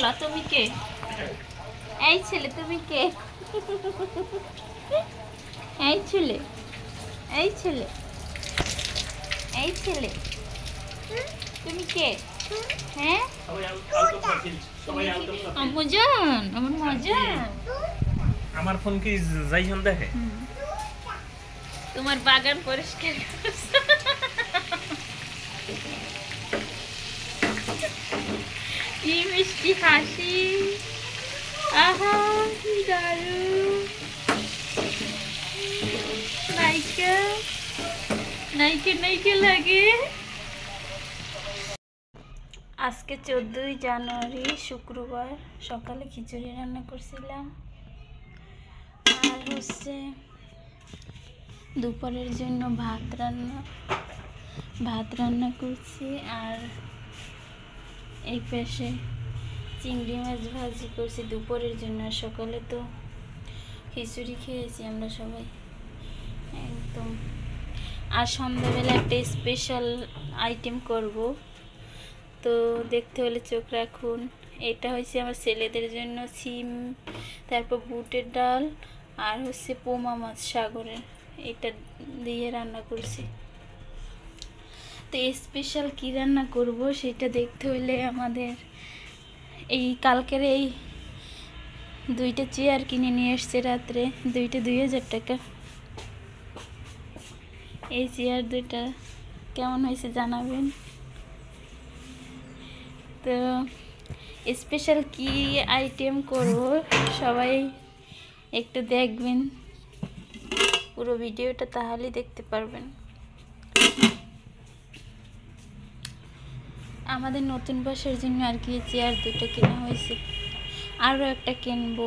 বলো তুমি কে? এই ছেলে তুমি কে? এই ছেলে, এই ছেলে, এই ছেলে, তুমি কে? হ্যাঁ মজান, আমার মজান। আমার ফোন কি যাইজন দেখে? তোমার বাগান পরিষ্কার করছো। কি মিষ্টি হাসি, আহা কি দারুণ। নাইকা নাইকে নাইকে লাগে। আজকে 14ই জানুয়ারি শুক্রবার, সকালে খিচুড়ি রান্না করছিলাম, আর হচ্ছে দুপুরের জন্য ভাত রান্না করছি, আর এই পাশে চিংড়ি মাছ ভাজি করছি দুপুরের জন্য। সকালে তো খিচুড়ি খেয়েছি আমরা সবাই একদম। আর সন্ধ্যাবেলা একটা স্পেশাল আইটেম করব, তো দেখতে হলে চোখ রাখুন। এটা হচ্ছে আমার ছেলেদের জন্য সিম, তারপর বুটের ডাল, আর হচ্ছে পোমা মাছ সাগরের, এটা দিয়ে রান্না করছি। তো স্পেশাল কী রান্না করব সেটা দেখতে হলে আমাদের এই কালকের এই 2টা চেয়ার কিনে নিয়ে এসছে রাত্রে, 2টা 2000 টাকা। এই চেয়ার 2টা কেমন হয়েছে জানাবেন। তো স্পেশাল কি আইটেম করব সবাই একটু দেখবেন পুরো ভিডিওটা, তাহলেই দেখতে পারবেন। আমাদের নতুন বছরের জন্য আর কি চেয়ার 2টা কেনা হয়েছে, আরও একটা কিনবো।